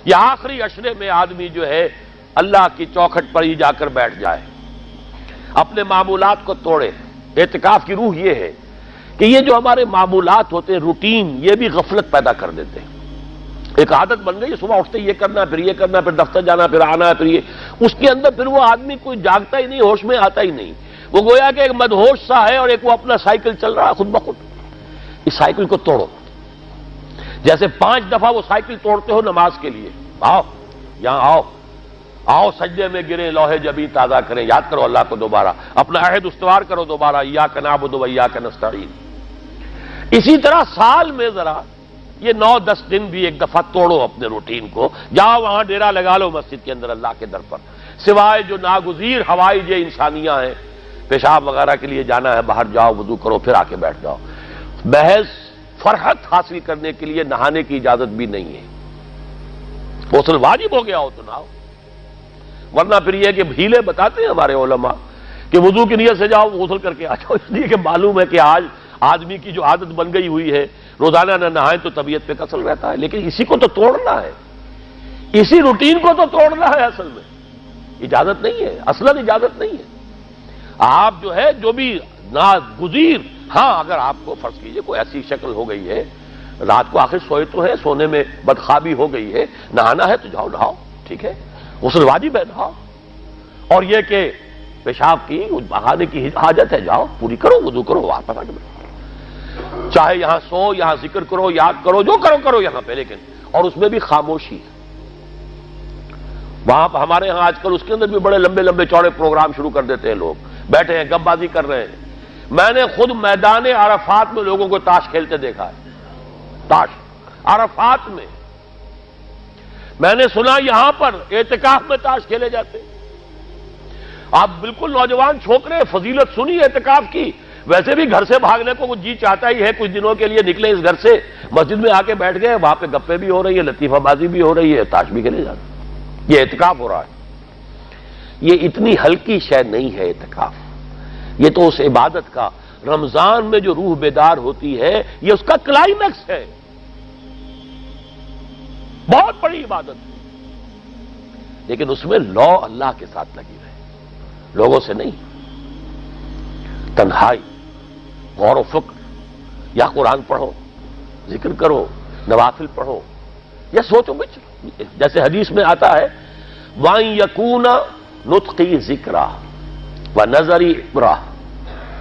یہ آخری عشرے میں آدمی جو ہے اللہ کی چوکھٹ پر ہی جا کر بیٹھ جائے، اپنے معمولات کو توڑے۔ اعتکاف کی روح یہ ہے کہ یہ جو ہمارے معمولات ہوتے ہیں، روٹین، یہ بھی غفلت پیدا کر دیتے ہیں۔ ایک عادت بن گئی، صبح اٹھتے یہ کرنا، پھر یہ کرنا، پھر دفتر جانا، پھر آنا، پھر یہ، اس کے اندر پھر وہ آدمی کوئی جاگتا ہی نہیں، ہوش میں آتا ہی نہیں۔ وہ گویا کہ ایک مدہوش سا ہے اور ایک وہ اپنا سائیکل چل رہا ہے خود بخود۔ اس سائیکل کو توڑو، جیسے 5 دفعہ وہ سائیکل توڑتے ہو نماز کے لیے۔ آؤ یہاں آؤ، آؤ سجدے میں گریں، لوح جبیں تازہ کریں، یاد کرو اللہ کو دوبارہ، اپنا عہد استوار کرو دوبارہ، ایاک نعبد و ایاک نستعین۔ اسی طرح سال میں ذرا یہ 9-10 دن بھی ایک دفعہ توڑو اپنے روٹین کو، جاؤ وہاں ڈیرا لگا لو مسجد کے اندر اللہ کے در پر، سوائے جو ناگزیر حوائج انسانیاں ہیں، پیشاب وغیرہ کے لیے جانا ہے باہر جاؤ، وضو کرو، پھر آ کے بیٹھ جاؤ۔ محض فرحت حاصل کرنے کے لیے نہانے کی اجازت بھی نہیں ہے۔ غسل واجب ہو گیا ہو تو نہاؤ، ورنہ پھر یہ کہ ہیلے بتاتے ہیں ہمارے علماء کہ وضو کی نیت سے جاؤ غسل کر کے آ جاؤ، اس لیے کہ معلوم ہے کہ آج آدمی کی جو عادت بن گئی ہوئی ہے روزانہ نہ نہائیں تو طبیعت پہ کسل رہتا ہے، لیکن اسی کو تو توڑنا ہے، اسی روٹین کو تو توڑنا ہے۔ اصل میں اجازت نہیں ہے، اصلاً اجازت نہیں ہے۔ آپ جو ہے جو بھی ناگزیر، ہاں اگر آپ کو فرض کیجئے کوئی ایسی شکل ہو گئی ہے، رات کو آخر سوئے تو ہے، سونے میں بدخوابی ہو گئی ہے، نہانا ہے تو جاؤ نہاؤ، ٹھیک ہے، غسل واجب ہے نہاؤ۔ اور یہ کہ پیشاب کی بہانے کی حاجت ہے، جاؤ پوری کرو، وضو کرو، واپس آ کے بیٹھو۔ چاہے یہاں سو، یہاں ذکر کرو، یاد کرو، جو کرو کرو یہاں پہ، لیکن اور اس میں بھی خاموشی ہے۔ وہاں ہمارے ہاں آج کل اس کے اندر بھی بڑے لمبے لمبے چوڑے پروگرام شروع کر دیتے ہیں، لوگ بیٹھے ہیں گپ بازی کر رہے ہیں۔ میں نے خود میدان عرفات میں لوگوں کو تاش کھیلتے دیکھا ہے، تاش عرفات میں۔ میں نے سنا یہاں پر اعتکاف میں تاش کھیلے جاتے۔ آپ بالکل نوجوان چھوکرے، فضیلت سنی اعتکاف کی، ویسے بھی گھر سے بھاگنے کو کچھ جی چاہتا ہی ہے، کچھ دنوں کے لیے نکلے اس گھر سے، مسجد میں آ کے بیٹھ گئے، وہاں پہ گپے بھی ہو رہی ہے، لطیفہ بازی بھی ہو رہی ہے، تاش بھی کھیلے جاتے، یہ اعتکاف ہو رہا ہے۔ یہ اتنی ہلکی شے نہیں ہے اعتکاف، یہ تو اس عبادت کا، رمضان میں جو روح بیدار ہوتی ہے یہ اس کا کلائمیکس ہے، بہت بڑی عبادت ہے، لیکن اس میں لو اللہ کے ساتھ لگی رہے، لوگوں سے نہیں، تنہائی، غور و فکر، یا قرآن پڑھو، ذکر کرو، نوافل پڑھو، یا سوچو بچ، جیسے حدیث میں آتا ہے وَأَن يَكُونَ نُطْقِي ذِكْرًا وَنَظَرِي عِبْرَةً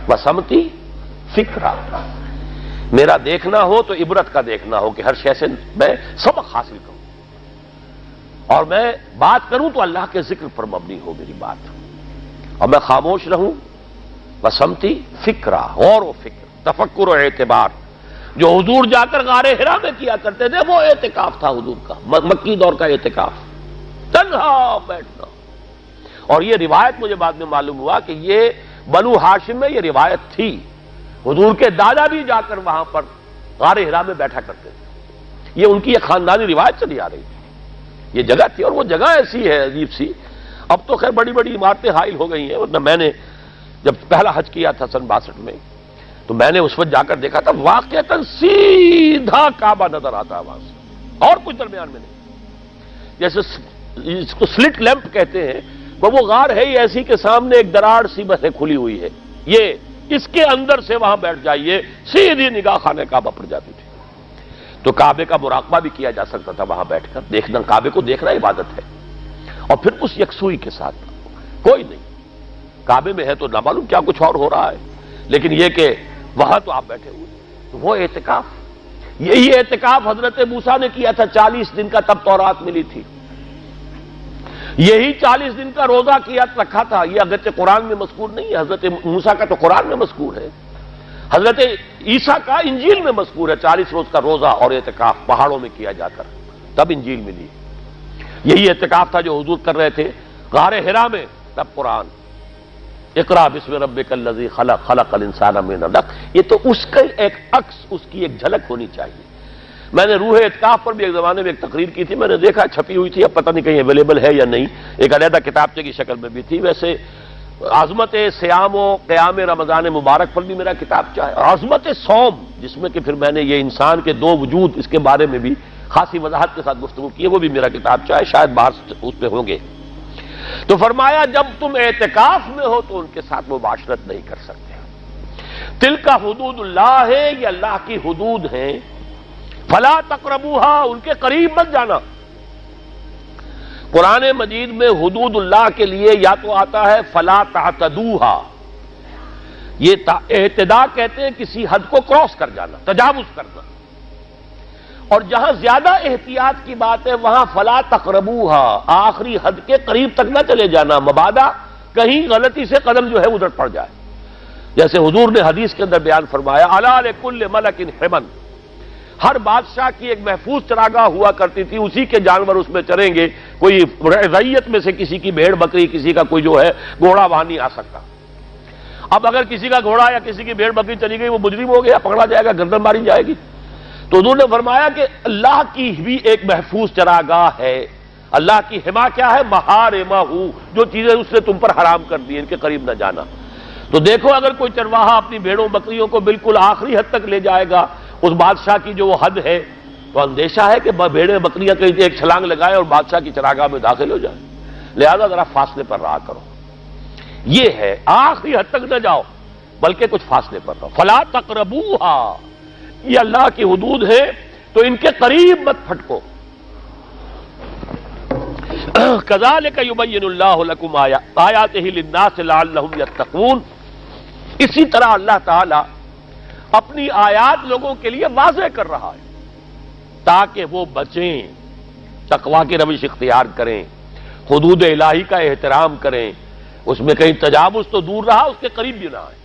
وَسَمْتِي فِكْرًا، میرا دیکھنا ہو تو عبرت کا دیکھنا ہو کہ ہر شے سے میں سبق حاصل کروں، اور میں بات کروں تو اللہ کے ذکر پر مبنی ہو میری بات، اور میں خاموش رہوں، وَسَمْتِي فِكْرًا، غور و فکر، تفکر و اعتبار، جو حضور جا کر غار حرا میں کیا کرتے تھے وہ اعتکاف تھا حضور کا، مکی دور کا اعتکاف، تنہا بیٹھنا۔ اور یہ روایت مجھے بعد میں معلوم ہوا کہ یہ بنو ہاشم میں یہ روایت تھی، حضور کے دادا بھی جا کر وہاں پر غار حرا میں بیٹھا کرتے تھے، یہ ان کی ایک خاندانی روایت چلی آ رہی تھی، یہ جگہ تھی، اور وہ جگہ ایسی ہے عجیب سی، اب تو خیر بڑی بڑی عمارتیں حائل ہو گئی ہیں، ورنہ میں نے جب پہلا حج کیا تھا سن 62 میں، تو میں نے اس وقت جا کر دیکھا تھا، واقعتاً سیدھا کعبہ نظر آتا ہے وہاں سے، اور کچھ درمیان میں نہیں، جیسے اس کو سلٹ لیمپ کہتے ہیں، وہ غار ہے ہی ایسی کہ سامنے ایک دراڑ سی بس کھلی ہوئی ہے، یہ اس کے اندر سے وہاں بیٹھ جائیے، سیدھی نگاہ خانہ کعبہ پڑ جاتی تھی، تو کعبے کا مراقبہ بھی کیا جا سکتا تھا وہاں بیٹھ کر، دیکھنا، کعبے کو دیکھنا عبادت ہے، اور پھر اس یکسوئی کے ساتھ، کوئی نہیں، کعبے میں ہے تو نہ معلوم کیا کچھ اور ہو رہا ہے، لیکن یہ کہ وہاں تو آپ بیٹھے ہوئے، تو وہ اعتکاف، یہی اعتکاف حضرت موسیٰ نے کیا تھا 40 دن کا، تب تورات ملی تھی، یہی 40 دن کا روزہ کیا رکھا تھا، یہ اگرچہ قرآن میں مذکور نہیں ہے، حضرت موسیٰ کا تو قرآن میں مذکور ہے، حضرت عیسیٰ کا انجیل میں مذکور ہے، 40 روز کا روزہ اور اعتکاف پہاڑوں میں کیا جا کر، تب انجیل ملی، یہی اعتکاف تھا جو حضور کر رہے تھے غار حرا میں، تب قرآن، اقرا بسم ربک الذی خلق، خلق الانسان من علق، یہ تو اس کا ایک عکس، اس کی ایک جھلک ہونی چاہیے۔ میں نے روح اعتکاف پر بھی ایک زمانے میں ایک تقریر کی تھی، میں نے دیکھا چھپی ہوئی تھی، اب پتہ نہیں کہیں اویلیبل ہے یا نہیں، ایک علیحدہ کتابچے کی شکل میں بھی تھی، ویسے عظمت صیام و قیام رمضان مبارک پر بھی میرا کتابچہ ہے، اور عظمت صوم، جس میں کہ پھر میں نے یہ انسان کے 2 وجود، اس کے بارے میں بھی خاصی وضاحت کے ساتھ گفتگو کی ہے، وہ بھی میرا کتاب چاہے شاید باہر اس پہ ہوں گے۔ تو فرمایا جب تم اعتکاف میں ہو تو ان کے ساتھ مباشرت نہیں کر سکتے۔ تلک حدود اللہ ہے، یہ اللہ کی حدود ہیں، فلا تقربوها، ان کے قریب مت جانا۔ قرآن مجید میں حدود اللہ کے لیے یا تو آتا ہے فلا تعتدوها، یہ اعتداء کہتے ہیں کسی حد کو کراس کر جانا، تجاوز کرنا، اور جہاں زیادہ احتیاط کی بات ہے وہاں فلا تقربوها، آخری حد کے قریب تک نہ چلے جانا، مبادا کہیں غلطی سے قدم جو ہے ادھر پڑ جائے۔ جیسے حضور نے حدیث کے اندر بیان فرمایا الا لکل ملک حمن، ہر بادشاہ کی ایک محفوظ چراگاہ ہوا کرتی تھی، اسی کے جانور اس میں چریں گے، کوئی رعیت میں سے کسی کی بھیڑ بکری، کسی کا کوئی جو ہے گھوڑا وہاں نہیں آ سکتا۔ اب اگر کسی کا گھوڑا یا کسی کی بھیڑ بکری چلی گئی، وہ مجرم ہو گیا، پکڑا جائے گا، گردن ماری جائے گی۔ تو حضور نے فرمایا کہ اللہ کی بھی ایک محفوظ چراگاہ ہے، اللہ کی حما کیا ہے؟ محارمہ، جو چیزیں اس نے تم پر حرام کر دی، ان کے قریب نہ جانا۔ تو دیکھو اگر کوئی چرواہا اپنی بھیڑوں بکریوں کو بالکل آخری حد تک لے جائے گا، اس بادشاہ کی جو وہ حد ہے، تو اندیشہ ہے کہ بھیڑیں بکریاں کہیں ایک چھلانگ لگائے اور بادشاہ کی چراگاہ میں داخل ہو جائے، لہذا ذرا فاصلے پر رہا کرو۔ یہ ہے آخری حد تک نہ جاؤ بلکہ کچھ فاصلے پر رہو۔ فلا تقربوها، یہ اللہ کی حدود ہے تو ان کے قریب مت پھٹکو۔ کذالک یبین اللہ لکم آیاتہ للناس لعلہم یتقون، اسی طرح اللہ تعالی اپنی آیات لوگوں کے لیے واضح کر رہا ہے تاکہ وہ بچیں، تقویٰ کی روش اختیار کریں، حدود الہی کا احترام کریں، اس میں کہیں تجاوز تو دور رہا، اس کے قریب بھی نہ آئے۔